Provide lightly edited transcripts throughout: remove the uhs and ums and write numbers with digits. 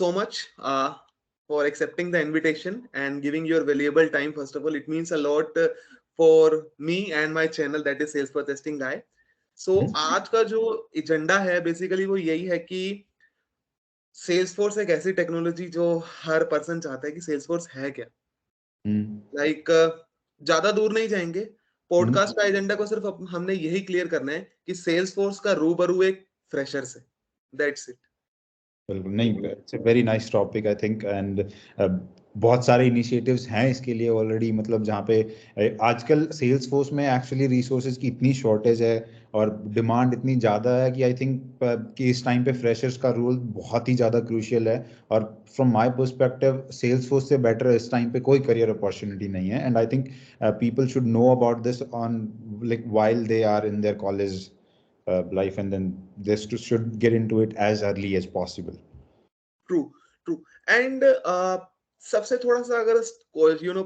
so much for accepting the invitation and giving your valuable time. First of all, it means a lot for me and my channel, that is Sales for Testing Guy. So आज का जो agenda है basically वो यही है कि Salesforce एक ऐसी टेक्नोलॉजी जो हर पर्सन चाहता है कि सेल्सफोर्स है क्या। लाइक ज्यादा दूर नहीं जाएंगे। पॉडकास्ट का एजेंडा को सिर्फ हमने यही क्लियर करना है कि सेल्सफोर्स का रूबरू एक फ्रेशर से। That's it. बिल्कुल नहीं, it's a very nice topic I think, and बहुत सारे इनिशिएटिव्स हैं इसके लिए ऑलरेडी, मतलब जहाँ पे आजकल सेल्स फोर्स में एक्चुअली रिसोर्सेज की इतनी शॉर्टेज है और डिमांड इतनी ज़्यादा है कि आई थिंक कि इस टाइम पे फ्रेशर्स का रोल बहुत ही ज़्यादा क्रूशियल है। और from my perspective Salesforce से बेटर इस टाइम पे कोई करियर अपॉर्चुनिटी नहीं है, and I think people should know about this on like while they are in their college life, and then this should get into it as early as possible. True. And सबसे थोड़ा सा अगर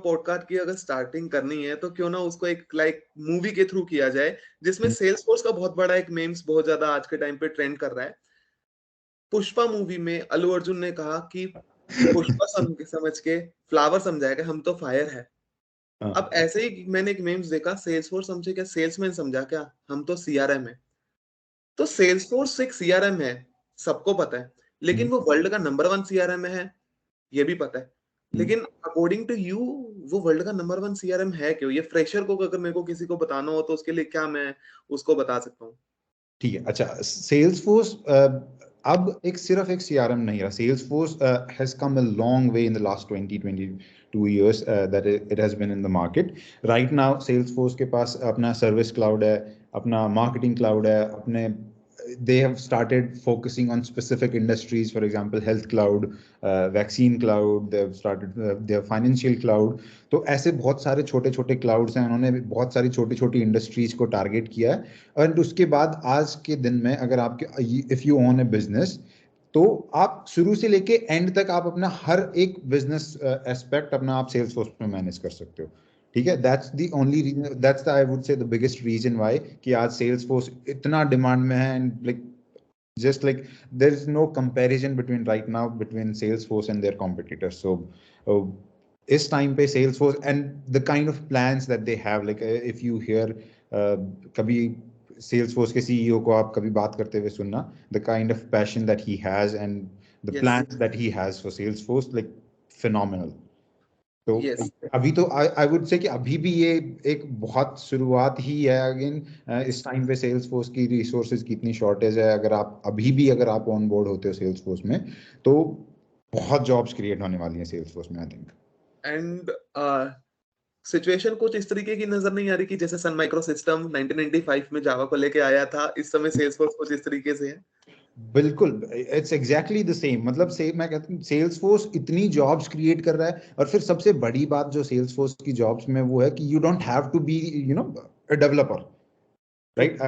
podcast की अगर starting करनी है तो क्यों ना उसको एक लाइक मूवी के थ्रू किया जाए, जिसमें सेल्स फोर्स का बहुत बड़ा एक मेम्स बहुत ज्यादा आज के टाइम पे ट्रेंड कर रहा है। पुष्पा मूवी में अल्लू अर्जुन ने कहा कि पुष्पा समझ के फ्लावर समझाएगा, हम तो फायर है। अब ऐसे ही मैंने एक मेम्स देखा, सेल्स फोर्स समझे क्या, सेल्समैन समझा क्या, हम तो सीआरएम है। तो सेल्स फोर्स एक सीआरएम है, सबको पता है, लेकिन वो वर्ल्ड का नंबर 1 सीआरएम है, ये भी पता है। लेकिन अकॉर्डिंग टू यू वो वर्ल्ड का नंबर 1 सीआरएम है क्यों? ये फ्रेशर को अगर मेरे को किसी को बताना हो तो उसके लिए क्या मैं उसको बता सकता हूँ? ठीक है, अच्छा, सेल्स फोर्स अब सिर्फ एक सीआरएम नहीं रहा। Salesforce has come a long way in the last 22 years that it has been in the market. Right now Salesforce के पास अपना सर्विस क्लाउड है, अपना मार्केटिंग क्लाउड है, अपने they have started focusing on specific industries, for example health cloud, vaccine cloud, they have started their financial cloud. तो ऐसे बहुत सारे छोटे छोटे क्लाउड्स हैं, उन्होंने बहुत सारी छोटी छोटी इंडस्ट्रीज को टारगेट किया है। और उसके बाद आज के दिन में अगर आपके if you own A business, तो आप शुरू से लेके एंड तक आप अपना हर एक बिजनेस एस्पेक्ट अपना आप सेल्स फोर्स में मैनेज कर सकते हो। ठीक है, that's the only reason, that's the I would say the biggest reason why कि आज सेल्स फोर्स इतना डिमांड में है, and like just like there is no comparison between right now between Salesforce and their competitors. So is time पे Salesforce and the kind of plans that they have, like if you hear कभी Salesforce के CEO को आप कभी बात करते हुए सुनना, the kind of passion that he has and the plans that he has for Salesforce, like phenomenal. तो अभी तो आई वुड से कि अभी भी ये एक बहुत शुरुआत ही है। अगेन इस टाइम पे सेल्स फोर्स की रिसोर्सेज की इतनी शॉर्टेज है, अगर आप ऑन बोर्ड होते हो सेल्स फोर्स में तो बहुत जॉब्स क्रिएट होने वाली हैं सेल्स फोर्स में आई थिंक। एंड सिचुएशन कुछ इस तरीके की नजर नहीं आ रही कि जैसे सन माइक्रो सिस्टम 1995 में जावा को लेके आया था, इस समय सेल्स फोर्स कुछ इस तरीके से है। बिल्कुल, इट्स एग्जैक्टली द सेम। मतलब मैं कहता हूँ सेल्स फोर्स इतनी जॉब्स क्रिएट कर रहा है, और फिर सबसे बड़ी बात जो सेल्स फोर्स की जॉब्स में वो है कि you don't have to be a developer, right.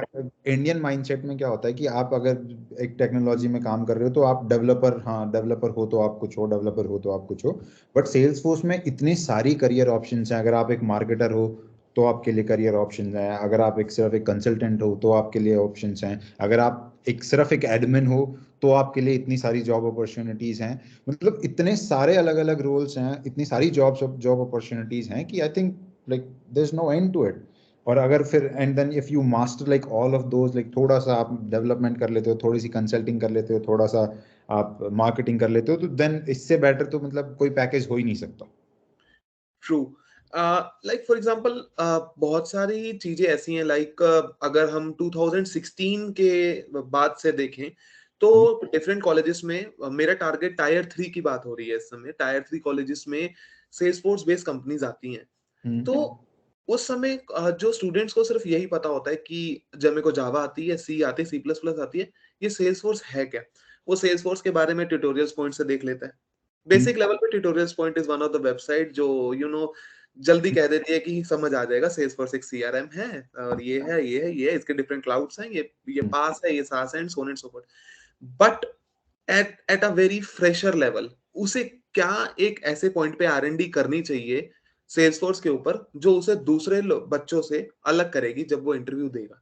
Indian mindset में क्या होता है कि आप अगर एक टेक्नोलॉजी में काम कर रहे हो तो आप डेवलपर हो तो आप कुछ हो, डेवलपर हो तो आप कुछ हो। बट सेल्स फोर्स में इतनी सारी करियर ऑप्शंस हैं। अगर आप एक मार्केटर हो तो आपके लिए करियर ऑप्शंस हैं, अगर आप सिर्फ एक कंसल्टेंट हो तो आपके लिए ऑप्शंस हैं, अगर आप सिर्फ एक एडमिन हो तो आपके लिए इतनी सारी जॉब अपॉर्चुनिटीज हैं। मतलब इतने सारे अलग अलग रोल्स हैं, इतनी सारी जॉब अपॉर्चुनिटीज हैं कि I think like there is no end to it. और अगर फिर and then if you master like all of those, like थोड़ा सा आप डेवलपमेंट कर लेते हो, थोड़ी सी कंसल्टिंग कर लेते हो, थोड़ा सा आप मार्केटिंग कर लेते हो, तो देन इससे बेटर तो मतलब कोई पैकेज हो ही नहीं सकता। ट्रू। लाइक फॉर एग्जांपल बहुत सारी चीजें ऐसी हैं, लाइक अगर हम 2016 के बाद से देखें तो डिफरेंट कॉलेजेस में मेरा टारगेट टायर 3 की बात हो रही है इस समय, टायर 3 कॉलेजेस में सेल्सफोर्स बेस्ड कंपनीज आती हैं। तो उस समय जो स्टूडेंट्स को सिर्फ यही पता होता है कि जब मेरे को जावा आती है, सी आती है, सी प्लस प्लस आती है, ये सेल्सफोर्स है क्या। वो सेल्सफोर्स के बारे में ट्यूटोरियल्स पॉइंट से देख लेता है। बेसिक लेवल पे tutorials point is one of the website जो जल्दी कह देती है कि समझ आ जाएगा सेल्सफोर्स एक सीआरएम है और ये है, इसके डिफरेंट क्लाउड्स हैं, ये पास है, ये सास है, and so on and so fourth. But at a very fresher level उसे क्या एक ऐसे पॉइंट पे आरएनडी करनी चाहिए सेल्सफोर्स के ऊपर जो उसे दूसरे बच्चों से अलग करेगी जब वो इंटरव्यू देगा।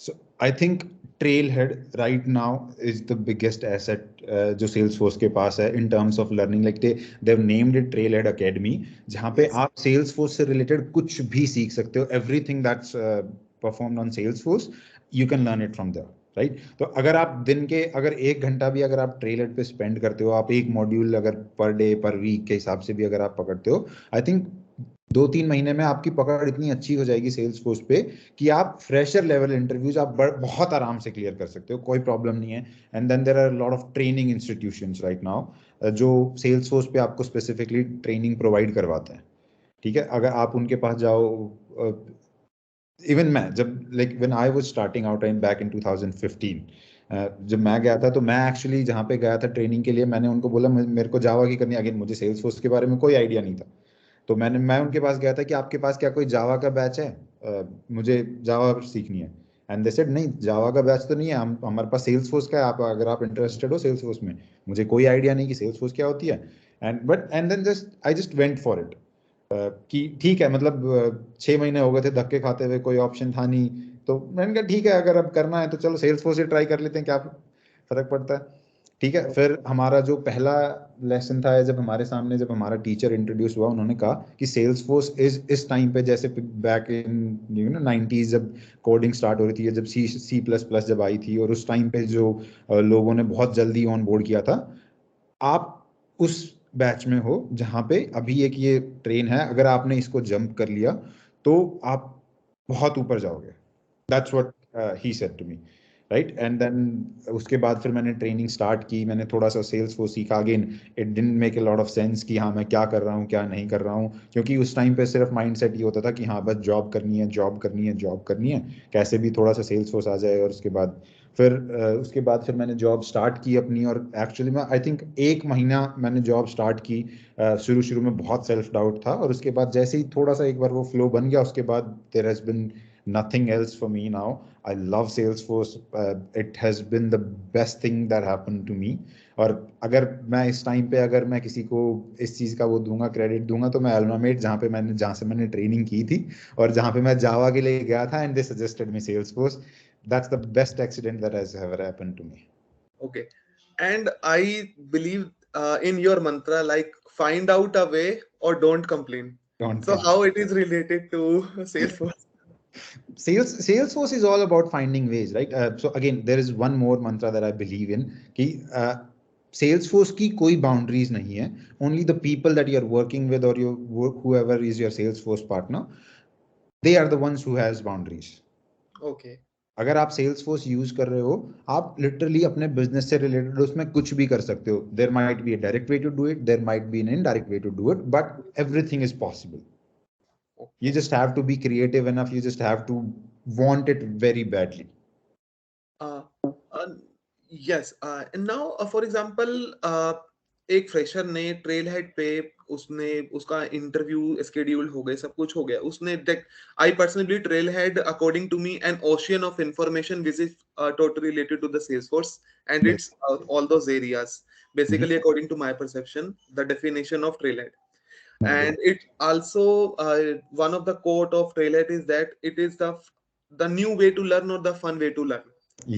So I think Trailhead right now is the biggest asset जो Salesforce के पास है in terms of learning. Like they've named it Trailhead Academy, जहाँ पे Yes. आप Salesforce से related कुछ भी सीख सकते हो. Everything that's performed on Salesforce, you can learn it from there. Right तो अगर आप दिन के अगर 1 घंटा भी अगर आप ट्रेलहेड पे स्पेंड करते हो, आप एक मॉड्यूल अगर पर डे पर वीक के हिसाब से भी अगर आप पकड़ते हो, आई थिंक 2-3 महीने में आपकी पकड़ इतनी अच्छी हो जाएगी सेल्स फोर्स पे कि आप फ्रेशर लेवल इंटरव्यूज आप बहुत आराम से क्लियर कर सकते हो, कोई प्रॉब्लम नहीं है. And then there are lot of training institutions right now जो सेल्स फोर्स पे आपको स्पेसिफिकली ट्रेनिंग प्रोवाइड करवाते हैं. ठीक है, अगर आप उनके पास जाओ, इवन मैं जब like when I was starting out in back in 2015, जब मैं गया था तो मैं एक्चुअली जहाँ पे गया था ट्रेनिंग के लिए, मैंने उनको बोला मेरे को जावा की करनी है. अगेन मुझे सेल्स फोर्स के बारे में कोई आइडिया नहीं था, तो मैं उनके पास गया था कि आपके पास क्या कोई जावा का बैच है, मुझे जावा सीखनी है. एंड दे सेड नहीं, जावा का बैच तो नहीं है, हम हमारे पास सेल्स फोर्स का है, आप अगर आप इंटरेस्टेड हो सेल्स फोर्स में. मुझे कोई आइडिया नहीं कि सेल्स फोर्स क्या होती है. And then I just went for it कि ठीक है, मतलब 6 महीने हो गए थे धक्के खाते हुए, कोई ऑप्शन था नहीं, तो मैंने कहा ठीक है, अगर अब करना है तो चलो सेल्स फोर्स से ट्राई कर लेते हैं, क्या फर्क पड़ता है. ठीक है, फिर हमारा जो पहला लेसन था, जब हमारे सामने जब हमारा टीचर इंट्रोड्यूस हुआ, उन्होंने कहा कि सेल्स फोर्स इस टाइम पे, जैसे बैक इन 90s जब कोडिंग स्टार्ट हो रही थी, जब C++ जब आई थी, और उस टाइम पे जो लोगों ने बहुत जल्दी ऑन बोर्ड किया था, आप उस बैच में हो जहां पे अभी एक ये ट्रेन है, अगर आपने इसको जंप कर लिया तो आप बहुत ऊपर जाओगे. That's what he said to me, right. And then उसके बाद फिर मैंने ट्रेनिंग स्टार्ट की, मैंने थोड़ा सा सेल्स फोर्स सीखा. Again it didn't make a lot of sense कि हाँ मैं क्या कर रहा हूँ क्या नहीं कर रहा हूँ, क्योंकि उस टाइम पे सिर्फ माइंडसेट ये होता था कि हाँ बस जॉब करनी है, जॉब करनी है, जॉब करनी है, कैसे भी थोड़ा सा सेल्स फोर्स आ जाए. और उसके बाद फिर मैंने जॉब स्टार्ट की अपनी, और एक्चुअली मैं आई थिंक 1 महीना मैंने जॉब स्टार्ट की. शुरू शुरू में बहुत सेल्फ डाउट था, और उसके बाद जैसे ही थोड़ा सा एक बार वो फ्लो बन गया, उसके बाद there has been nothing else for me now. I love Salesforce. It has been the best thing that happened to me. और अगर मैं इस टाइम पे अगर मैं किसी को इस चीज़ का वो दूंगा, क्रेडिट दूंगा, तो मैं अल्मामेट जहाँ से मैंने ट्रेनिंग की थी और जहाँ पे मैं जावा के लिए गया था, and they suggested me Salesforce. That's the best accident that has ever happened to me. Okay. And I believe in your mantra, like find out a way or don't complain. Don't So come. how it is related to Salesforce? Salesforce is all about finding ways, right? So again, there is one more mantra that I believe in कि Salesforce की कोई boundaries नहीं है. Only the people that you are working with, or whoever is your Salesforce partner, they are the ones who has boundaries. Okay. अगर आप Salesforce use कर रहे हो, आप लिटरली अपने बिजनेस से रिलेटेड उसमें कुछ भी कर सकते हो. There might be a direct way to do it, there might be an indirect way to do it, but everything is possible. You just have to be creative enough. You just have to want it very badly. Uh, uh, yes. And now, for example, एक fresher ने trail head पे उसने उसका interview schedule हो गए, सब कुछ हो गया, उसने I personally believe Trailhead according to me an ocean of information which is totally related to the Salesforce and Yes. It's all those areas. Basically, according to my perception, the definition of trailhead. Mhm. And it also one of the quote of trailhead is that it is the new way to learn or the fun way to learn.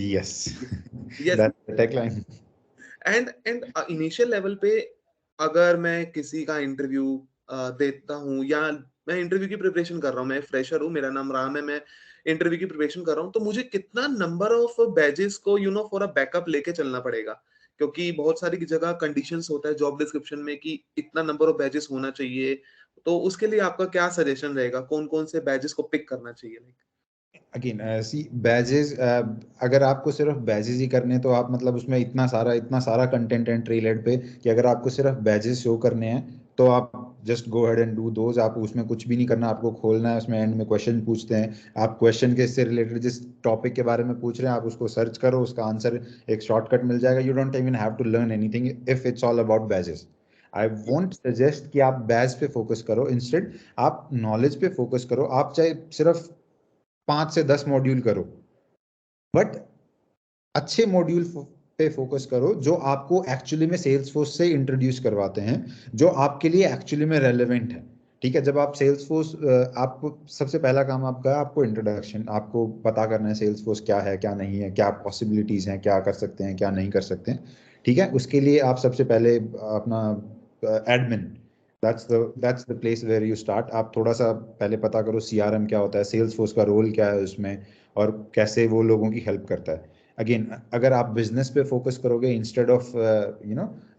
Yes. Yes. That's the tagline. And initial level पे अगर मैं किसी का interview देता हूँ, या मैं interview की प्रिपरेशन कर रहा हूँ, मैं फ्रेशर हूँ, मेरा नाम राम है, मैं इंटरव्यू की प्रिपरेशन कर रहा हूँ, तो मुझे कितना नंबर ऑफ बैजेस को फॉर अ बैकअप लेके चलना पड़ेगा, क्योंकि बहुत सारी जगह कंडीशंस होता है जॉब डिस्क्रिप्शन में कि इतना नंबर ऑफ बैजेस होना चाहिए. तो उसके लिए आपका क्या सजेशन रहेगा, कौन कौन से बैजेस को पिक करना चाहिए? अगेन सी बैजेस, अगर आपको सिर्फ बैजेस ही करने, तो आप मतलब उसमें इतना सारा कंटेंट है ट्रेलहेड पे कि अगर आपको सिर्फ बैजेस शो करने हैं तो आप just go head and do those. आप उसमें कुछ भी नहीं करना, आपको खोलना है, उसमें एंड में क्वेश्चन पूछते हैं, आप क्वेश्चन के से रिलेटेड जिस टॉपिक के बारे में पूछ रहे हैं आप उसको सर्च करो, उसका आंसर एक शॉर्टकट मिल जाएगा. You don't even have to learn anything if it's all about badges. I won't suggest कि आप बैज पे फोकस करो, इंस्टेड आप नॉलेज पे फोकस करो. आप चाहे सिर्फ 5 से 10 मॉड्यूल करो, बट अच्छे मॉड्यूल पे फोकस करो जो आपको एक्चुअली में सेल्सफोर्स से इंट्रोड्यूस करवाते हैं, जो आपके लिए एक्चुअली में रेलेवेंट है. ठीक है, जब आप सेल्स फोर्स, आपको सबसे पहला काम आपका है, आपको इंट्रोडक्शन, आपको पता करना है सेल्स फोर्स क्या है क्या नहीं है, क्या पॉसिबिलिटीज हैं, क्या कर सकते हैं क्या नहीं कर सकते हैं। ठीक है, उसके लिए आप सबसे पहले अपना admin, that's the place where you start. आप थोड़ा सा पहले पता करो सीआरएम क्या होता है, सेल्स फोर्स का रोल क्या है उसमें, और कैसे वो लोगों की हेल्प करता है। अगेन, अगर आप बिजनेस पे फोकस करोगे इंस्टेड ऑफ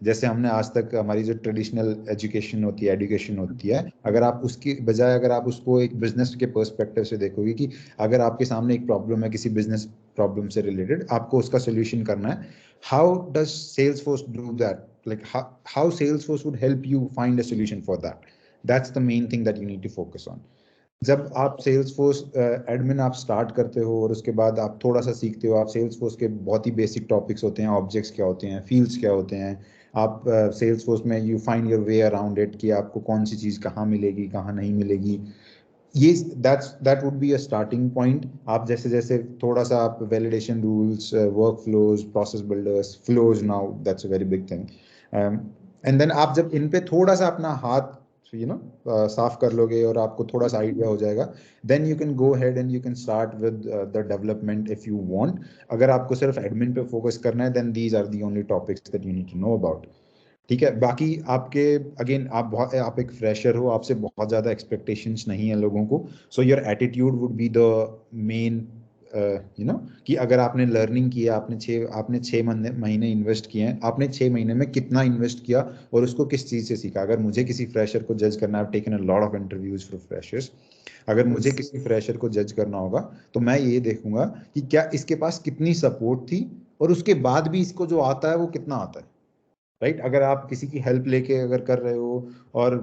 जैसे हमने आज तक हमारी जो ट्रेडिशनल एजुकेशन होती है, अगर आप उसकी बजाय अगर आप उसको एक बिजनेस के पर्सपेक्टिव से देखोगे कि अगर आपके सामने एक प्रॉब्लम है किसी बिजनेस प्रॉब्लम से रिलेटेड, आपको उसका सोल्यूशन करना है, how does Salesforce do that, like how Salesforce would help you find a solution for that. That's the main thing that you need to focus on. जब आप Salesforce admin आप start करते हो और उसके बाद आप थोड़ा सा सीखते हो, आप Salesforce के बहुत ही बेसिक टॉपिक्स होते हैं, ऑब्जेक्ट्स क्या होते हैं, फील्ड्स क्या होते हैं, आप Salesforce में you find your way around it कि आपको कौन सी चीज़ कहाँ मिलेगी कहाँ नहीं मिलेगी। ये that would be a starting point. आप जैसे जैसे थोड़ा सा आप validation rules, workflows, process builders, flows, now that's a very big thing. And then आप जब इन पे थोड़ा सा अपना हाथ साफ कर लोगे और आपको थोड़ा सा आइडिया हो जाएगा, then you can go head and you can start with the development if you want. अगर आपको सिर्फ एडमिन पे फोकस करना है, then these are the only topics that you need to know about. ठीक है, बाकी आपके अगेन आप एक फ्रेशर हो, आपसे बहुत ज़्यादा एक्सपेक्टेशंस नहीं है लोगों को, so your attitude would be the main कि अगर आपने लर्निंग की है, आपने 6 महीने इन्वेस्ट किए हैं, आपने 6 महीने में कितना इन्वेस्ट किया और उसको किस चीज़ से सीखा। अगर मुझे किसी फ्रेशर को जज करना है, I taken a lot of interviews for freshers, अगर मुझे किसी फ्रेशर को जज करना होगा तो मैं ये देखूंगा कि क्या इसके पास कितनी सपोर्ट थी और उसके बाद भी इसको जो आता है वो कितना आता है। राइट, अगर आप किसी की हेल्प लेके अगर कर रहे हो और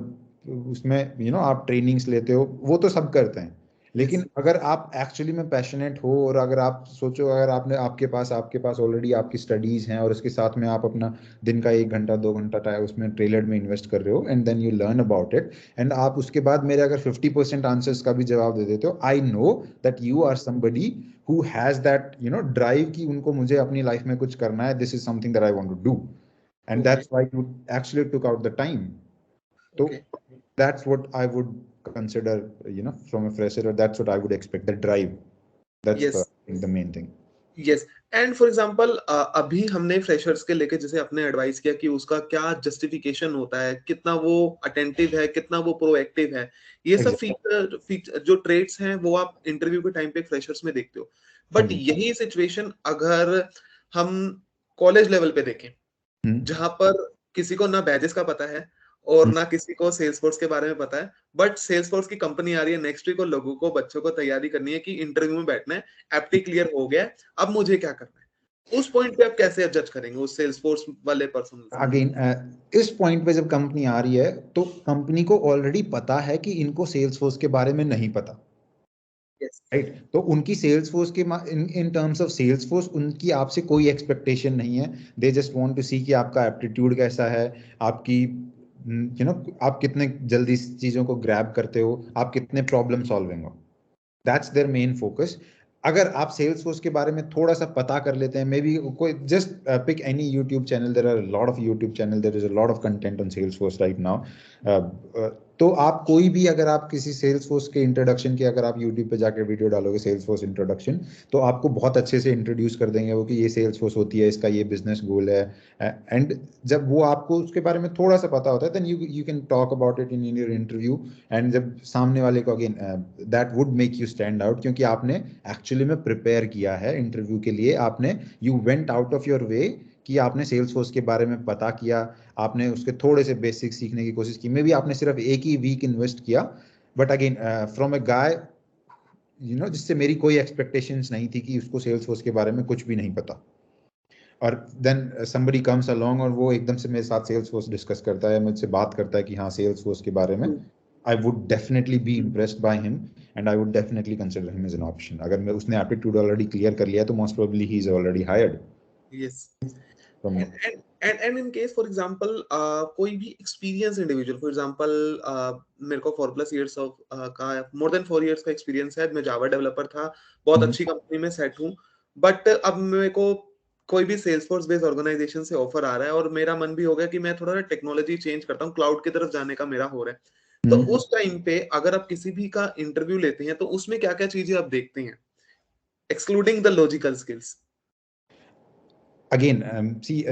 उसमें आप ट्रेनिंग्स लेते हो, वो तो सब करते हैं, लेकिन अगर आप एक्चुअली में पैशनेट हो और अगर आप सोचो, अगर आपके पास ऑलरेडी आपकी स्टडीज हैं और उसके साथ में आप अपना दिन का 1 घंटा 2 घंटा टाइम उसमें ट्रेलर में इन्वेस्ट कर रहे हो and then you learn about it, and आप उसके बाद मेरे अगर 50% आंसर्स का भी जवाब दे देते हो, I know that you are somebody who has that drive कि उनको मुझे अपनी लाइफ में कुछ करना है, this is something that I want to do, and Okay. that's why you actually took out the time. So Okay. that's what I would consider, from a fresher, or that's what I would expect, the drive. That's Yes. the main thing. Yes and for example अभी हमने freshers के लेके जैसे अपने advice किया कि उसका क्या जस्टिफिकेशन होता है, कितना वो अटेंटिव है, कितना वो प्रोएक्टिव है, ये सब Exactly. फीचर जो ट्रेड्स हैं वो आप इंटरव्यू के टाइम पे फ्रेशर्स में देखते हो। हाँ बट जी। यही सिचुएशन अगर हम कॉलेज लेवल पे देखें, जहां पर किसी को ना बैजेस का पता है और ना किसी को सेल्सफोर्स के बारे में पता है, बट सेल्सफोर्स की कंपनी आ रही है नेक्स्ट वीक और लोगों को बच्चों को तैयारी करनी है कि इंटरव्यू में बैठना है, एप्टी क्लियर हो गया है, अब मुझे क्या करना है। उस पॉइंट पे आप कैसे जज करेंगे उस सेल्सफोर्स वाले पर्सन से? अगेन, इस पॉइंट पे जब कंपनी आ रही है तो कंपनी को ऑलरेडी पता है कि इनको सेल्स फोर्स के बारे में नहीं पता। यस। राइट, तो उनकी सेल्स फोर्स के in terms of Salesforce उनकी आपसे कोई एक्सपेक्टेशन नहीं है। They just want to see कि आपका एप्टीट्यूड कैसा है, आपकी आप कितने जल्दी चीजों को ग्रैब करते हो, आप कितने प्रॉब्लम सॉल्विंग हो। That's their main focus. अगर आप सेल्स फोर्स के बारे में थोड़ा सा पता कर लेते हैं, मे बी कोई just pick any YouTube channel, there are lot of YouTube channel, there is a lot of content on Salesforce right now. तो आप कोई भी अगर आप किसी सेल्स फोर्स के इंट्रोडक्शन के अगर आप यूट्यूब पे जाकर वीडियो डालोगे सेल्स फोर्स इंट्रोडक्शन, तो आपको बहुत अच्छे से इंट्रोड्यूस कर देंगे वो कि ये सेल्स फोर्स होती है, इसका ये बिजनेस गोल है। एंड जब वो आपको उसके बारे में थोड़ा सा पता होता है, then you can talk about it in your interview. And जब सामने वाले को again that would make you stand out, क्योंकि आपने एक्चुअली में प्रिपेयर किया है इंटरव्यू के लिए, आपने you went out of your way कि आपने सेल्स फोर्स के बारे में पता किया, आपने उसके थोड़े से बेसिक सीखने की कोशिश की, मे बी आपने सिर्फ एक ही वीक इन्वेस्ट किया, बट अगेन फ्रॉम अ गाय जिससे मेरी कोई एक्सपेक्टेशंस नहीं थी कि उसको सेल्स फोर्स के बारे में कुछ भी नहीं पता, और देन somebody comes along और वो एकदम से मेरे साथ सेल्स फोर्स डिस्कस करता है, मुझसे बात करता है कि हाँ सेल्स फोर्स के बारे में, I would definitely be impressed by him and I would definitely consider him as an option. अगर मैं उसने एप्टीट्यूड ऑलरेडी क्लियर कर लिया तो most probably he is already hired yes. From. And in case for example कोई भी experience individual, for example मेरे को 4+ इयर्स ऑफ का मोर देन 4 इयर्स का एक्सपीरियंस है, मैं जावा डेवलपर था, बहुत अच्छी कंपनी में सेट हूँ, बट अब मेरे को कोई भी सेल्सफोर्स बेस्ड ऑर्गेनाइजेशन से ऑफर आ रहा है और मेरा मन भी हो गया कि मैं थोड़ा टेक्नोलॉजी चेंज करता हूँ, क्लाउड की तरफ जाने का मेरा हो रहा है, तो उस टाइम पे अगर आप किसी भी का इंटरव्यू लेते हैं तो उसमें क्या क्या चीजें आप देखते हैं, excluding the logical skills? Again see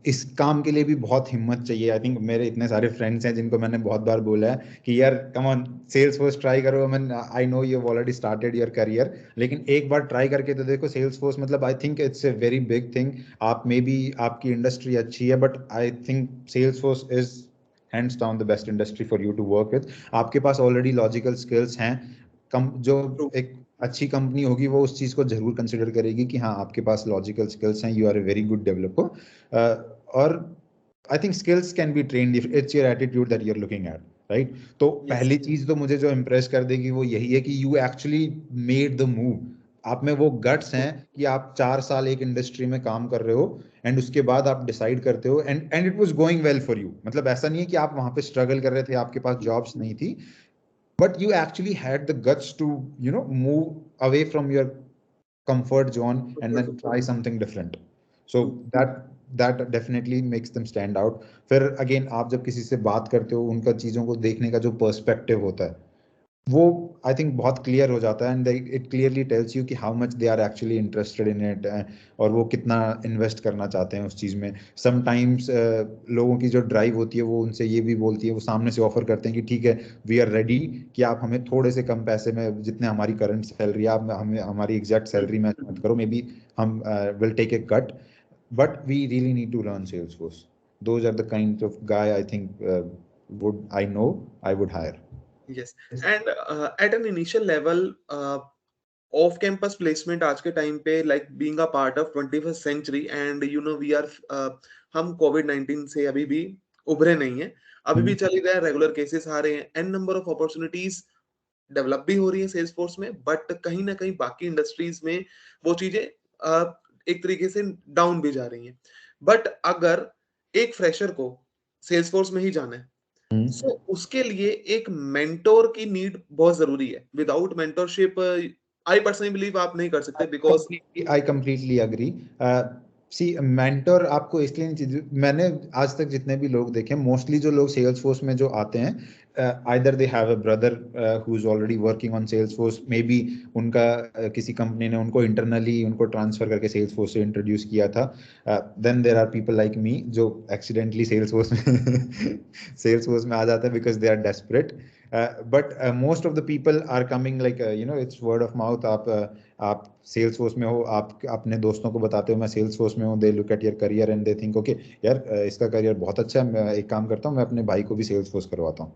इस काम के लिए भी बहुत हिम्मत चाहिए। आई थिंक मेरे इतने सारे फ्रेंड्स हैं जिनको मैंने बहुत बार बोला है कि यार come on Salesforce try करो। I know you have already started your career, लेकिन एक बार ट्राई करके तो देखो। सेल्स फोर्स मतलब I think it's a very big thing. आप मे बी आपकी इंडस्ट्री अच्छी है, but I think Salesforce is hands down the best industry for you to work with. आपके पास ऑलरेडी लॉजिकल स्किल्स हैं। कम जो एक अच्छी कंपनी होगी वो उस चीज को जरूर कंसिडर करेगी कि हाँ आपके पास लॉजिकल स्किल्स हैं, you are a very good developer. और I think skills can be trained if it's your attitude that you are looking at, right? तो यस। पहली चीज तो मुझे जो इम्प्रेस कर देगी वो यही है कि you actually made the move. आप में वो गट्स हैं कि आप 4 साल एक इंडस्ट्री में काम कर रहे हो एंड उसके बाद आप डिसाइड करते हो and it was going well for you. मतलब ऐसा नहीं है कि आप वहां पे स्ट्रगल कर रहे थे, आपके पास जॉब्स नहीं थी, but you actually had the guts to move away from your comfort zone and then try something different. So that definitely makes them stand out. फिर again आप जब किसी से बात करते हो, उनका चीजों को देखने का जो पर्सपेक्टिव होता है वो आई थिंक बहुत क्लियर हो जाता है and it clearly tells you कि how much they are actually interested in it, और वो कितना इन्वेस्ट करना चाहते हैं उस चीज़ में। समटाइम्स लोगों की जो ड्राइव होती है वो उनसे ये भी बोलती है, वो सामने से ऑफर करते हैं कि ठीक है वी आर रेडी कि आप हमें थोड़े से कम पैसे में, जितने हमारी करंट सैलरी, आप हमें हमारी एग्जैक्ट सैलरी मैच मत करो, मे बी हम will take a cut, but we really need to learn Salesforce. Those are the kind of guy I think would I know I would hire. Yes. And at an initial level of campus placement आज के time पे like being a part of 21st century and you know we are, हम कोविड-19 से अभी भी उभरे नहीं हैं, अभी भी चल ही रहा है, रेगुलर केसेस आ रहे हैं, n number of opportunities develop भी हो रही है सेल्स फोर्स में, बट कहीं ना कहीं बाकी इंडस्ट्रीज में वो चीजें एक तरीके से डाउन भी जा रही हैं। बट अगर एक फ्रेशर को सेल्स फोर्स में ही जाना है, सो उसके लिए एक मेंटोर की नीड बहुत जरूरी है। Without mentorship I personally believe आप नहीं कर सकते, because I completely agree. See mentor आपको इसलिए नहीं चाहिए। मैंने आज तक जितने भी लोग देखे, मोस्टली जो लोग सेल्स फोर्स में जो आते हैं, either they have a brother who is already working on Salesforce, maybe उनका किसी कंपनी ने उनको इंटरनली उनको ट्रांसफर करके सेल्स फोर्स से इंट्रोड्यूस किया था। Then there are people like me जो एक्सीडेंटली सेल्स फोर्स में सेल्स फोर्स में आ जाते हैं because they are desperate. But most of the people are coming like it's word of mouth. आप सेल्स फोर्स में हो, आप अपने दोस्तों को बताते हो मैं सेल्स फोर्स में हूँ, they look at your career and they think okay यार इसका करियर बहुत अच्छा है, मैं एक काम करता हूँ मैं अपने भाई को भी सेल्स फोर्स करवाता हूँ।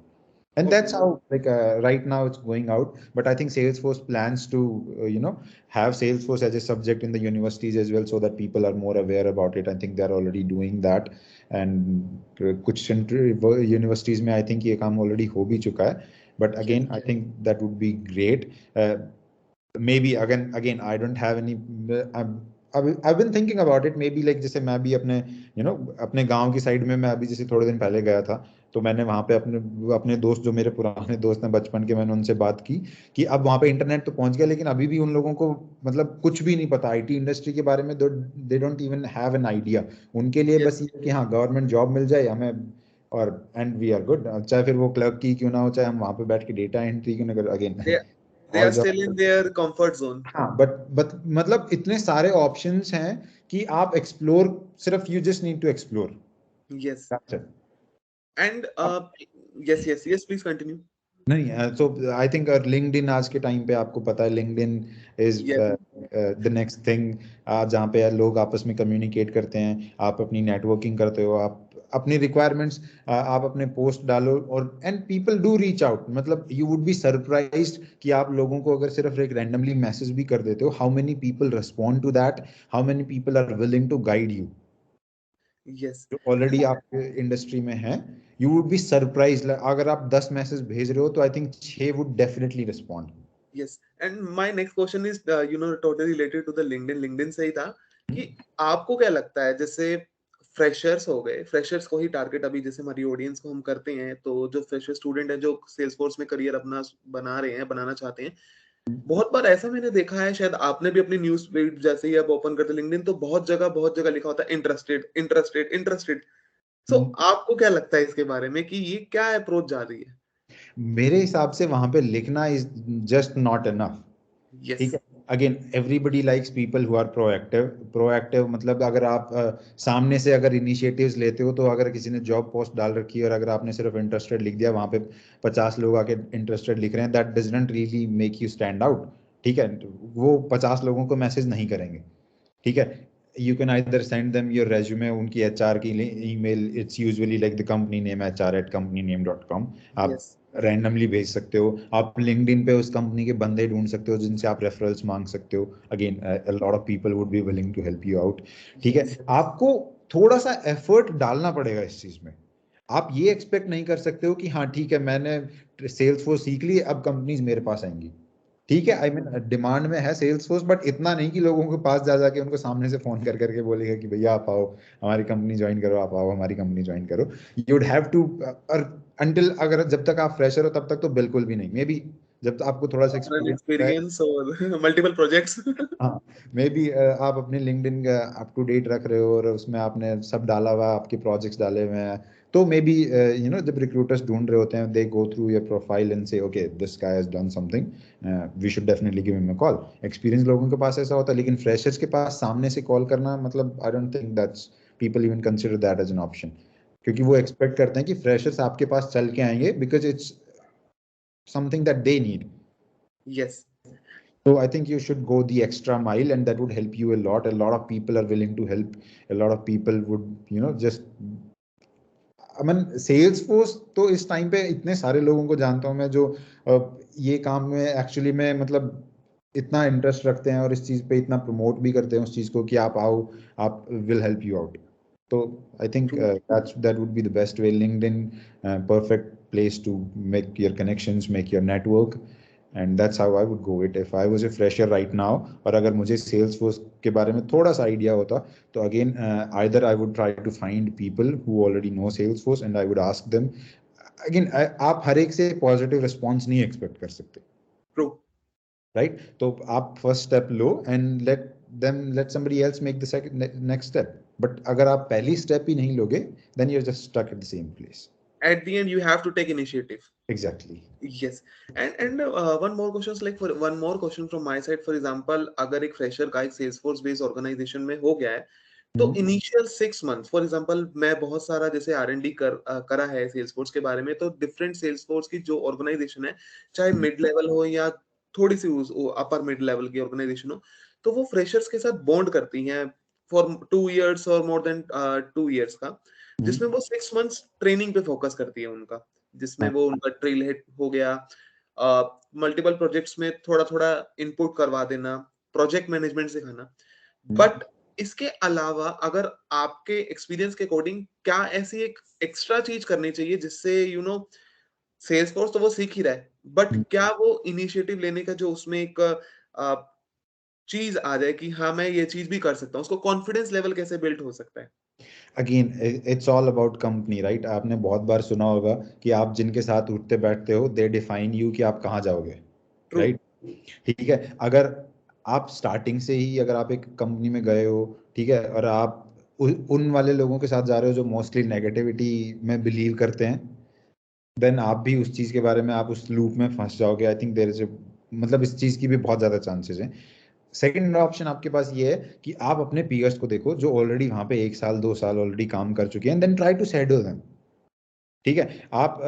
And that's how like right now it's going out, but I think Salesforce plans to have Salesforce as a subject in the universities as well so that people are more aware about it. I think they're already doing that and कुछ universities में I think ये काम already हो भी चुका है, but again I think that would be great. Maybe again I don't have any I've been thinking about it, maybe like जैसे मैं भी अपने अपने गांव की साइड में मैं अभी जैसे थोड़े दिन पहले गया था, तो मैंने वहां पे अपने अपने दोस्त जो मेरे पुराने दोस्त हैं बचपन के, मैंने उनसे बात की कि अब वहां पे इंटरनेट तो पहुंच गया लेकिन अभी भी उन लोगों को मतलब कुछ भी नहीं पता आईटी इंडस्ट्री के बारे में। They don't even have an idea. उनके लिए बस ये कि हाँ गवर्नमेंट जॉब मिल जाए हमें, और एंड वी आर गुड, चाहे फिर वो क्लर्क की क्यों ना हो, चाहे हम वहां पे बैठ के डेटा एंट्री क्यों ना करें, again they all are still in job. their comfort zone. हाँ बट मतलब इतने सारे ऑप्शंस हैं कि आप एक्सप्लोर, सिर्फ you just need to explore. Yes. That's it. And yes, please continue. नहीं सो आई थिंक लिंक्डइन आज के टाइम पे आपको पता है LinkedIn is Yes. The next thing, जहाँ पे लोग आपस में कम्युनिकेट करते हैं, आप अपनी नेटवर्किंग करते हो, आप अपनी रिक्वायरमेंट्स आप अपने पोस्ट डालो और and people do reach out. मतलब यू वुड बी सरप्राइज्ड कि आप लोगों को अगर सिर्फ एक रैंडमली मैसेज भी कर देते हो, how many people respond to that, how many people are willing to guide you, Yes. जो ऑलरेडी आपके इंडस्ट्री में है। यू वुड बी सरप्राइज, अगर आप 10 मैसेज भेज रहे हो तो I think 6 would definitely respond. Yes. And my next question is, totally related to the LinkedIn. LinkedIन से ही था कि आपको क्या लगता है, जैसे फ्रेशर्स हो गए, फ्रेशर्स को ही टारगेट अभी जैसे हमारी ऑडियंस को हम करते हैं, तो जो फ्रेशर स्टूडेंट है जो सेल्स फोर्स में करियर अपना बना रहे हैं, बनाना चाहते हैं, बहुत बार ऐसा मैंने देखा है, शायद आपने भी अपनी न्यूज फीड जैसे ही आप ओपन करते लिंक्डइन तो बहुत जगह लिखा होता है इंटरेस्टेड इंटरेस्टेड इंटरेस्टेड। सो आपको क्या लगता है इसके बारे में कि ये क्या अप्रोच जा रही है? मेरे हिसाब से वहां पे लिखना इज जस्ट नॉट इनफ। ठीक यस। है, again everybody likes people who are proactive. Proactive मतलब अगर आप सामने से अगर इनिशिएटिव्स लेते हो, तो अगर किसी ने जॉब पोस्ट डाल रखी है और अगर आपने सिर्फ इंटरेस्टेड लिख दिया, वहां पे 50 लोग आके इंटरेस्टेड लिख रहे हैं, that doesn't really make you stand out. ठीक है, वो 50 लोगों को मैसेज नहीं करेंगे। ठीक है, you can either send them your resume, उनकी HR की email, it's usually like the company name hr@companyname.com, आप यस। रैंडमली भेज सकते हो। आप लिंक्डइन पे उस कंपनी के बंदे ढूंढ सकते हो जिनसे आप रेफरल्स मांग सकते हो। Again a lot of people would be willing to help you out। ठीक है, यस। आपको थोड़ा सा एफर्ट डालना पड़ेगा इस चीज में। आप ये एक्सपेक्ट नहीं कर सकते हो कि हाँ ठीक है, मैंने सेल्स फोर्स सीख ली, अब कंपनीज मेरे पास आएंगी। ठीक है, आई मीन डिमांड में है सेल्स फोर्स, बट इतना नहीं कि लोगों के पास जा जाके उनको सामने से फोन कर करके बोलेगा कि भैया आप आओ हमारी कंपनी ज्वाइन करो, आप आओ हमारी कंपनी ज्वाइन करो। यू वुड हैव टू, और अंटिल, अगर जब तक आप फ्रेशर हो तब तक तो बिल्कुल भी नहीं। मे बी जब आपको थोड़ा सा रन एक्सपीरियंस है, एक्सपीरियंस और मल्टीपल प्रोजेक्ट्स। हाँ, मे बी आप अपने लिंक्डइन का अप टू डेट रख रहे हो और उसमें आपने सब डाला हुआ, आपके प्रोजेक्ट्स डाले हुए हैं, तो मे बी जब रिक्रूटर्स ढूंढ रहे होते हैं, they go through your profile and say okay this guy has done something, we should definitely give him a call. Experience लोगों के पास ऐसा होता है, लेकिन फ्रेशर्स के पास सामने से कॉल करना, मतलब I don't think that's, people even consider that as an option, क्योंकि वो एक्सपेक्ट करते हैं कि फ्रेशर्स आपके पास चल के आएंगे because it's something that they need. Yes. So I think you should go the extra mile, and that would help you a lot. A lot of people are willing to help. A lot of people would, just, I mean, Salesforce तो इस time पे इतने सारे लोगों को जानता हूँ मैं जो ये काम में एक्चुअली में मतलब इतना इंटरेस्ट रखते हैं और इस चीज पे इतना प्रमोट भी करते हैं उस चीज को कि आप आओ, आप विल हेल्प यू आउट। तो I think that would be the best way. LinkedIn, perfect place to make your connections, make your network, and that's how I would go it if I was a fresher right now। और अगर मुझे Salesforce के बारे में थोड़ा सा idea होता, तो again either I would try to find people who already know Salesforce and I would ask them। again आप हर एक से पॉजिटिव रिस्पॉन्स नहीं एक्सपेक्ट कर सकते, ट्रू। राइट? तो आप first step low and let somebody else make the second next step। But अगर आप पहली स्टेप ही नहीं लोगे, then you're just stuck at the same place। At the end, you have to take initiative. Exactly। Yes. And one more questions, like for one more question from my side. For example, अगर एक fresher का एक Salesforce based organization में हो गया है, तो initial 6 month, for example मैं बहुत सारा जैसे R&D करा है Salesforce के बारे में, तो डिफरेंट Salesforce की जो ऑर्गेनाइजेशन है, चाहे मिड लेवल हो या थोड़ी सी अपर मिड लेवल की ऑर्गेनाइजेशन हो, तो वो फ्रेशर्स के साथ बॉन्ड करती हैं फॉर 2 इयर्स और मोर देन 2 इयर्स का, जिसमें वो 6 मंथ्स ट्रेनिंग पे फोकस करती है उनका, जिसमें वो उनका ट्रेल हेड हो गया, मल्टीपल प्रोजेक्ट्स में थोड़ा थोड़ा इनपुट करवा देना, प्रोजेक्ट मैनेजमेंट सिखाना। बट इसके अलावा अगर आपके एक्सपीरियंस के अकॉर्डिंग क्या ऐसी एक एक्स्ट्रा चीज करनी चाहिए जिससे सेल्स फोर्स तो वो सीख ही रहा है, बट क्या वो इनिशिएटिव लेने का जो उसमें एक चीज आ जाए कि हाँ मैं ये चीज भी कर सकता हूँ, उसको कॉन्फिडेंस लेवल कैसे बिल्ड हो सकता है? Again it's all about company, right? आपने बहुत बार सुना होगा कि आप जिनके साथ उठते बैठते हो दे डिफाइन यू, कि आप कहाँ जाओगे, ट्रू। राइट? ठीक है, अगर आप स्टार्टिंग से ही अगर आप एक कंपनी में गए हो, ठीक है, और आप उन वाले लोगों के साथ जा रहे हो जो मोस्टली नेगेटिविटी में बिलीव करते हैं, देन आप भी उस चीज के बारे में आप उस लूप में फंस जाओगे। आई थिंक देयर इज मतलब इस चीज की भी बहुत ज्यादा चांसेस हैं। सेकेंड ऑप्शन आपके पास ये है कि आप अपने पीयर्स को देखो जो ऑलरेडी वहां पे 1 साल 2 साल ऑलरेडी काम कर चुके हैं, then try to schedule them. ठीक है, आप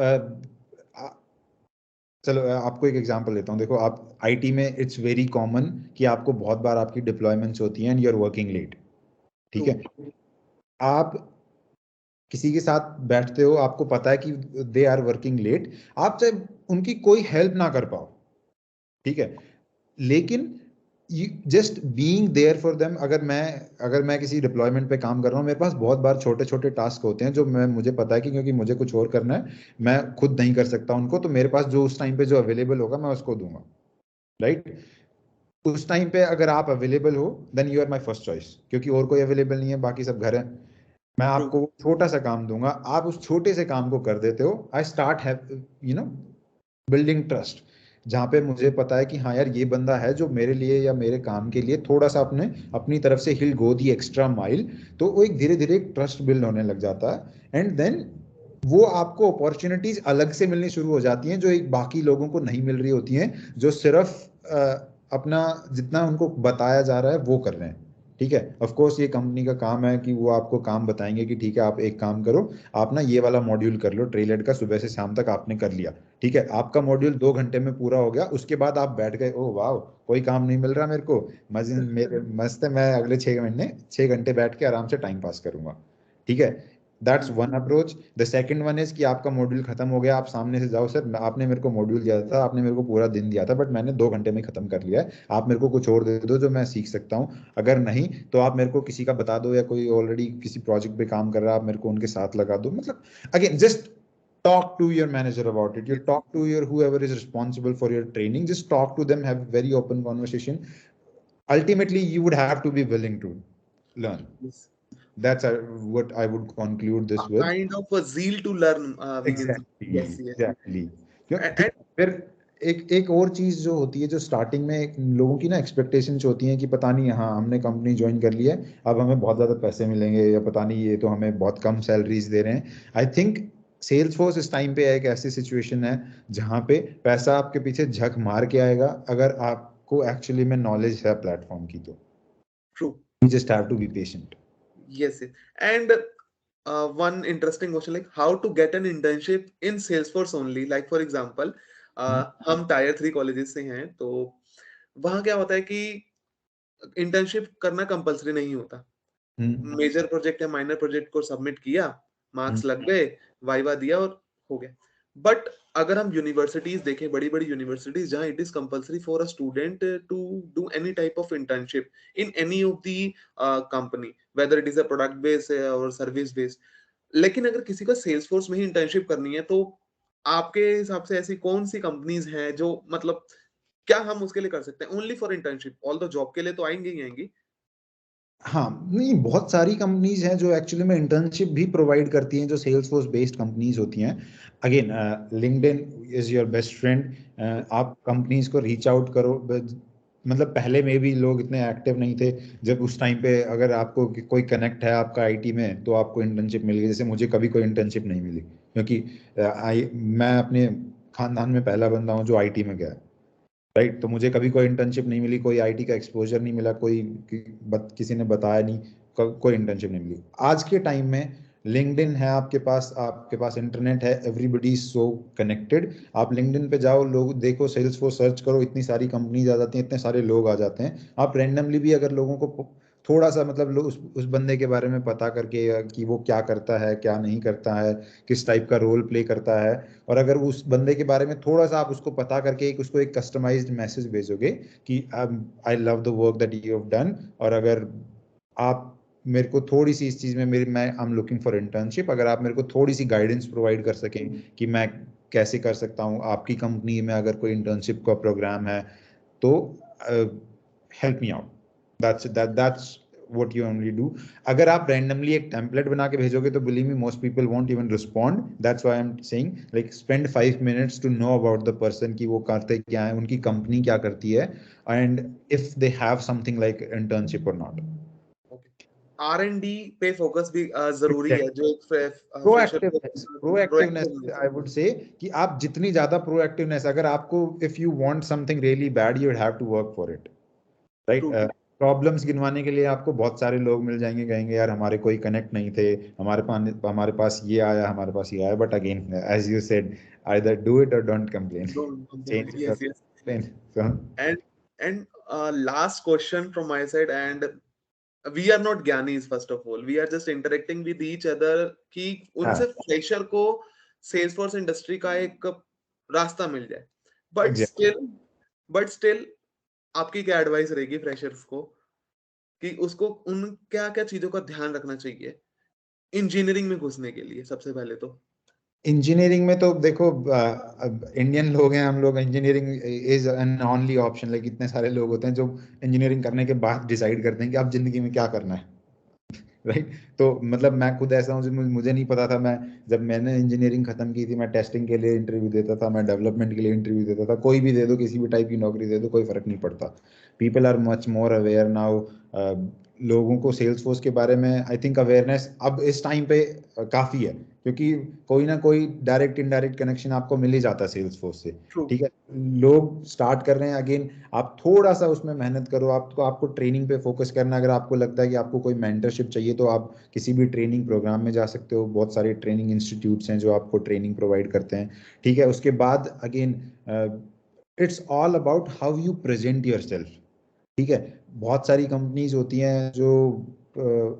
चलो आपको एक एग्जांपल देता हूँ। देखो, आप आईटी में इट्स वेरी कॉमन कि आपको बहुत बार आपकी डिप्लॉयमेंट्स होती हैं and you are working late. ठीक ट्रू। है, आप किसी के साथ बैठते हो, आपको पता है कि दे आर वर्किंग लेट, आप चाहे उनकी कोई हेल्प ना कर पाओ, ठीक है, लेकिन just being there for them. अगर मैं किसी डिप्लॉयमेंट पे काम कर रहा हूँ, मेरे पास बहुत बार छोटे छोटे टास्क होते हैं जो मुझे पता है कि क्योंकि मुझे कुछ और करना है, मैं खुद नहीं कर सकता उनको, तो मेरे पास जो उस टाइम पे जो अवेलेबल होगा मैं उसको दूंगा, राइट? उस टाइम पे अगर आप अवेलेबल हो, then you are my first choice, क्योंकि और कोई अवेलेबल नहीं है, बाकी सब घर है। मैं ट्रू। आपको छोटा सा काम दूंगा, आप उस छोटे से काम को कर देते हो। I start have building trust, जहाँ पे मुझे पता है कि हाँ यार, ये बंदा है जो मेरे लिए या मेरे काम के लिए थोड़ा सा अपनी तरफ से हिल गो दी एक्स्ट्रा माइल। तो वो एक धीरे धीरे ट्रस्ट बिल्ड होने लग जाता है, एंड देन वो आपको अपॉर्चुनिटीज अलग से मिलनी शुरू हो जाती हैं जो एक बाकी लोगों को नहीं मिल रही होती हैं, जो सिर्फ अपना जितना उनको बताया जा रहा है वो कर रहे हैं। ठीक है, ऑफ कोर्स ये कंपनी का काम है कि वो आपको काम बताएंगे कि ठीक है आप एक काम करो, आप ना ये वाला मॉड्यूल कर लो ट्रेलेट का, सुबह से शाम तक आपने कर लिया, ठीक है आपका मॉड्यूल 2 घंटे में पूरा हो गया, उसके बाद आप बैठ गए ओ वाह कोई काम नहीं मिल रहा मेरे को, मजे मेरे मस्त है, मैं अगले 6 महीने 6 घंटे बैठ के आराम से टाइम पास करूंगा। ठीक है, that's one approach. The second one is कि आपका मॉड्यूल खत्म हो गया, आप सामने से जाओ सर आपने मेरे को मॉड्यूल दिया था, आपने मेरे को पूरा दिन दिया था, बट मैंने 2 घंटे में खत्म कर लिया है, आप मेरे को कुछ और दे दो जो मैं सीख सकता हूँ, अगर नहीं तो आप मेरे को किसी का बता दो या कोई ऑलरेडी किसी प्रोजेक्ट पे काम कर रहा है आप मेरे को उनके साथ लगा दो। मतलब again just talk to your manager about it, you talk to your whoever is responsible for your training, just talk to them, have a very open conversation. Ultimately you would have to be willing to learn. Yes. That's what I would conclude A this with. kind of a zeal to learn, we can say. Exactly Yes, yes. Exactly. क्यों And, ठीक, फिर एक एक और चीज जो होती है जो स्टार्टिंग में लोगों की ना एक्सपेक्टेशंस होती हैं कि पता नहीं हाँ हमने कंपनी ज्वाइन कर लिया है अब हमें बहुत ज्यादा पैसे मिलेंगे, या पता नहीं ये तो हमें बहुत कम सैलरीज दे रहे हैं। आई थिंक सेल्स फोर्स इस टाइम पे एक ऐसी सिचुएशन है जहाँ पे पैसा आपके पीछे झक मार के आएगा अगर आपको एक्चुअली में नॉलेज है प्लेटफॉर्म की तो। true. You just have to be patient. Yes, yes. And one interesting question, like how to get an internship in Salesforce only. Like for example, हम टायर 3 कॉलेजेस से हैं, तो वहाँ क्या होता है कि इंटर्नशिप करना कंपलसरी नहीं होता। मेजर प्रोजेक्ट या माइनर प्रोजेक्ट को सबमिट किया, मार्क्स लग गए, वाइवा दिया और हो गया। बट अगर हम यूनिवर्सिटीज देखें, बड़ी-बड़ी यूनिवर्सिटीज जहाँ it is compulsory for a student to do any type of internship in any of the company, whether it is a product based और सर्विस बेस्ड। लेकिन अगर किसी को सेल्सफोर्स में ही इंटर्नशिप करनी है, तो आपके हिसाब से ऐसी कौन-सी कंपनीज हैं जो मतलब क्या हम उसके लिए कर सकते हैं? Only for internship, although job के लिए तो आएँगी ही आएँगी। हाँ नहीं, बहुत सारी कंपनीज हैं जो एक्चुअली में इंटर्नशिप भी प्रोवाइड करती हैं जो सेल्स फोर्स बेस्ड कंपनीज होती हैं। Again LinkedIn is your best friend. आप कंपनीज को रीच आउट करो, मतलब पहले में भी लोग इतने एक्टिव नहीं थे, जब उस टाइम पे अगर आपको कोई कनेक्ट है आपका आईटी में तो आपको इंटर्नशिप मिल गई। जैसे मुझे कभी कोई इंटर्नशिप नहीं मिली क्योंकि मैं अपने खानदान में पहला बंदा हूँ जो आईटी में गया, राइट। तो मुझे कभी कोई इंटर्नशिप नहीं मिली, कोई आईटी का एक्सपोजर नहीं मिला, किसी ने बताया नहीं, कोई इंटर्नशिप नहीं मिली। आज के टाइम में लिंक्डइन है आपके पास इंटरनेट है, एवरीबडी इज सो कनेक्टेड। आप लिंक्डइन पे जाओ, लोग देखो, सेल्स फॉर सर्च करो, इतनी सारी कंपनीज आ जाती हैं, इतने सारे लोग आ जाते हैं। आप रैंडमली भी अगर लोगों को थोड़ा सा मतलब उस बंदे के बारे में पता करके कि वो क्या करता है क्या नहीं करता है, किस टाइप का रोल प्ले करता है, और अगर उस बंदे के बारे में थोड़ा सा आप उसको पता करके उसको एक कस्टमाइज्ड मैसेज भेजोगे कि I love the work that you have done, और अगर आप मेरे को थोड़ी सी इस चीज में मैं I am looking for internship, अगर आप मेरे को थोड़ी सी गाइडेंस प्रोवाइड कर सकें कि मैं कैसे कर सकता हूँ आपकी कंपनी में अगर कोई इंटर्नशिप का प्रोग्राम है तो help me out. That's what you only do। अगर आप randomly एक टेम्पलेट बना के भेजोगे तो believe me most people won't even respond। that's why I'm saying like spend 5 minutes to know about the person कि वो करते क्या है, उनकी कंपनी क्या करती है, and if they have something like internship or not। R&D पे फोकस भी जरूरी है, जो एक फ्रेशर को प्रोएक्टिवनेस प्रोएक्टिव। आई वुड से कि आप जितनी ज्यादा प्रोएक्टिवनेस, अगर आपको if you want something really bad you have to work for it, right. Problems गिनवाने के लिए आपको बहुत सारे लोग मिल जाएंगे, कहेंगे यार हमारे कोई कनेक्ट नहीं थे, हमारे पास ये आया, हमारे पास ये आया, but again as you said either do it or don't complain। change it or Yes, yes. complain। So, And last question from my side, and we are not ज्ञानीज, first of all we are just interacting with each other, कि हाँ उनसे fresher को Salesforce industry का एक रास्ता मिल जाए। But exactly. Still but still आपकी क्या एडवाइस रहेगी फ्रेशर्स को, कि उसको उन क्या क्या चीजों का ध्यान रखना चाहिए इंजीनियरिंग में घुसने के लिए? सबसे पहले तो इंजीनियरिंग में तो देखो इंडियन लोग हैं हम लोग, engineering is an only option. Like इतने सारे लोग होते हैं जो इंजीनियरिंग करने के बाद डिसाइड करते हैं कि आप जिंदगी में क्या करना है, राइट। तो मतलब मैं खुद ऐसा हूँ, मुझे नहीं पता था। मैं जब मैंने इंजीनियरिंग खत्म की थी, मैं टेस्टिंग के लिए इंटरव्यू देता था, मैं डेवलपमेंट के लिए इंटरव्यू देता था, कोई भी दे दो, किसी भी टाइप की नौकरी दे दो, कोई फर्क नहीं पड़ता। People are much more aware now. लोगों को सेल्स फोर्स के बारे में आई थिंक अवेयरनेस अब इस टाइम पे काफी है, क्योंकि कोई ना कोई डायरेक्ट इनडायरेक्ट कनेक्शन आपको मिल ही जाता है सेल्स फोर्स से। True. ठीक है, लोग स्टार्ट कर रहे हैं अगेन, आप थोड़ा सा उसमें मेहनत करो, आपको ट्रेनिंग पे फोकस करना। अगर आपको लगता है कि आपको कोई मेंटरशिप चाहिए तो आप किसी भी ट्रेनिंग प्रोग्राम में जा सकते हो, बहुत सारे ट्रेनिंग इंस्टीट्यूट्स हैं जो आपको ट्रेनिंग प्रोवाइड करते हैं। ठीक है, उसके बाद again it's all about how you present your self. ठीक है, बहुत सारी कंपनीज होती हैं जो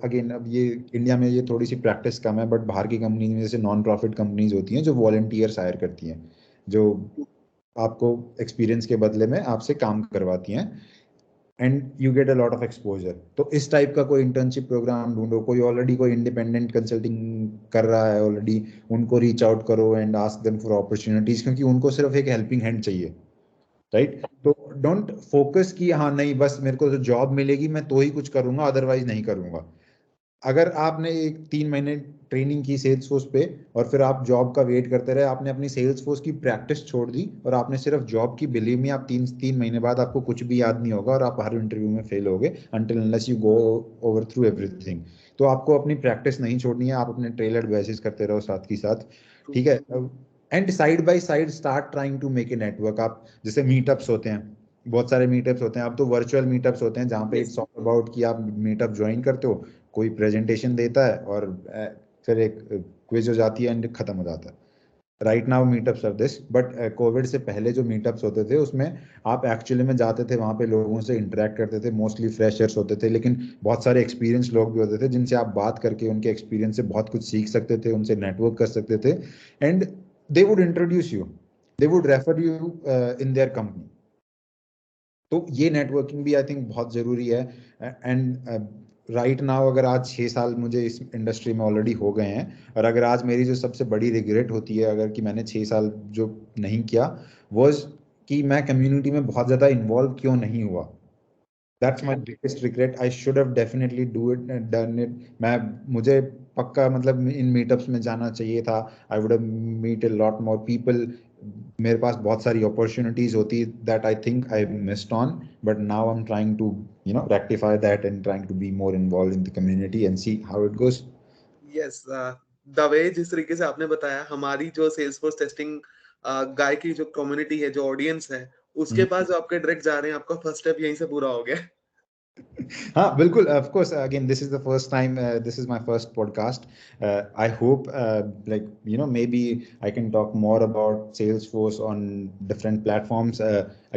अगेन अब ये इंडिया में ये थोड़ी सी प्रैक्टिस कम है, बट बाहर की कंपनी में जैसे नॉन प्रॉफिट कंपनीज होती हैं जो वॉलंटियर्स हायर करती हैं, जो आपको एक्सपीरियंस के बदले में आपसे काम करवाती हैं, and you get a lot of exposure. तो इस टाइप का कोई इंटर्नशिप प्रोग्राम ढूंढो, कोई ऑलरेडी कोई इंडिपेंडेंट कंसल्टिंग कर रहा है ऑलरेडी, उनको रीच आउट करो and ask them for opportunities, क्योंकि उनको सिर्फ एक हेल्पिंग हैंड चाहिए। राइट, तो डोंट फोकस कि हाँ नहीं बस मेरे को तो जॉब मिलेगी मैं तो ही कुछ करूंगा, अदरवाइज नहीं करूंगा। अगर आपने एक 3 महीने ट्रेनिंग की सेल्स फोर्स पे और फिर आप जॉब का वेट करते रहे, आपने अपनी सेल्स फोर्स की प्रैक्टिस छोड़ दी और आपने सिर्फ जॉब की, बिलीव मी आप 3 महीने बाद आपको कुछ भी याद नहीं होगा और आप हर इंटरव्यू में फेल होगे until unless you go over through everything. तो आपको अपनी प्रैक्टिस नहीं छोड़नी है, आप अपने ट्रेलर बेसिस करते रहो साथ ही साथ। ठीक है, and side by side start trying to make a network. आप जैसे मीटअप्स होते हैं, बहुत सारे मीटअप्स होते हैं, अब तो वर्चुअल मीटअप्स होते हैं जहाँ पे इट्स ऑल अबाउट कि आप मीटअप ज्वाइन करते हो, कोई प्रेजेंटेशन देता है और फिर एक क्विज हो जाती है एंड खत्म हो जाता है। Right now meetups are this, but Covid से पहले जो मीटअप्स होते थे उसमें आप एक्चुअली में जाते थे, वहां पे लोगों से इंटरेक्ट करते थे, मोस्टली फ्रेशर्स होते थे, लेकिन बहुत सारे एक्सपीरियंस लोग भी होते थे जिनसे आप बात करके उनके एक्सपीरियंस से बहुत कुछ सीख सकते थे, उनसे नेटवर्क कर सकते थे, and they would introduce you, they would refer you in their company. तो ये नेटवर्किंग भी आई थिंक बहुत जरूरी है। एंड राइट नाउ अगर आज 6 साल मुझे इस इंडस्ट्री में ऑलरेडी हो गए हैं, और अगर आज मेरी जो सबसे बड़ी रिग्रेट होती है अगर कि मैंने 6 साल जो नहीं किया, वो कि मैं कम्युनिटी में बहुत ज्यादा इन्वॉल्व क्यों नहीं हुआ। That's my biggest regret. I should have definitely done it. मैं मुझे पक्का मतलब इन मीटअप्स में जाना चाहिए था। I would have meet a lot more people. मेरे पास बहुत सारी अपॉर्चुनिटीज होती that I think I missed on, but now I am trying to rectify that and trying to be more involve in the community and see how it goes. Yes, the way जिस तरीके से आपने बताया, हमारी जो Salesforce testing गाय की जो community है, जो ऑडियंस है, उसके पास जो आपके डायरेक्ट जा रहे हैं, आपका फर्स्ट स्टेप यहीं से पूरा हो गया। हाँ बिल्कुल, of course again this is the first time, this is my first podcast. I hope like maybe I can talk more about Salesforce on different platforms.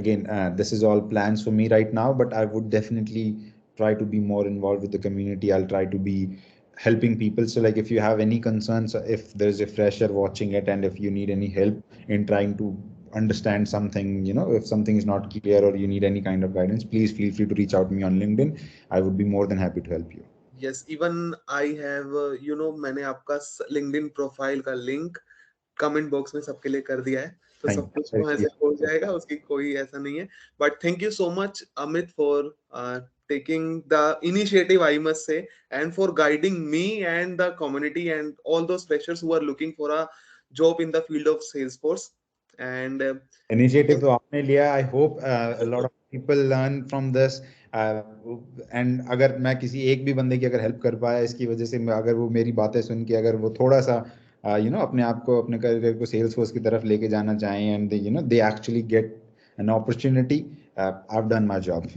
Again, this is all plans for me right now, but I would definitely try to be more involved with the community. I'll try to be helping people. So like if you have any concerns, if there's a fresher watching it and if you need any help in trying to understand something, if something is not clear or you need any kind of guidance, please feel free to reach out to me on LinkedIn. I would be more than happy to help you. Yes, even I have मैंने आपका LinkedIn profile का link comment box में सबके लिए कर दिया है, तो Thank सब कुछ you. वहां से हो जाएगा, उसकी कोई ऐसा नहीं है। But thank you so much Amit for taking the initiative, I must say, and for guiding me and the community and all those freshers who are looking for a job in the field of Salesforce. And initiative तो आपने लिया। I hope lot of people learn from this, and अगर मैं किसी एक भी बंदे की अगर हेल्प कर पाया इसकी वजह से, अगर वो मेरी बातें सुन के अगर वो थोड़ा सा अपने आप को, अपने करियर को सेल्स फोर्स की तरफ लेके जाना चाहें and they actually get an opportunity, I have done my job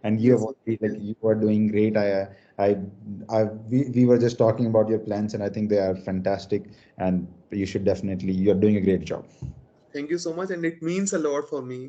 and you have yes, already, like you are doing great. We were just talking about your plans and I think they are fantastic, and you should definitely, you are doing a great job. thank you so much, and it means a lot for me.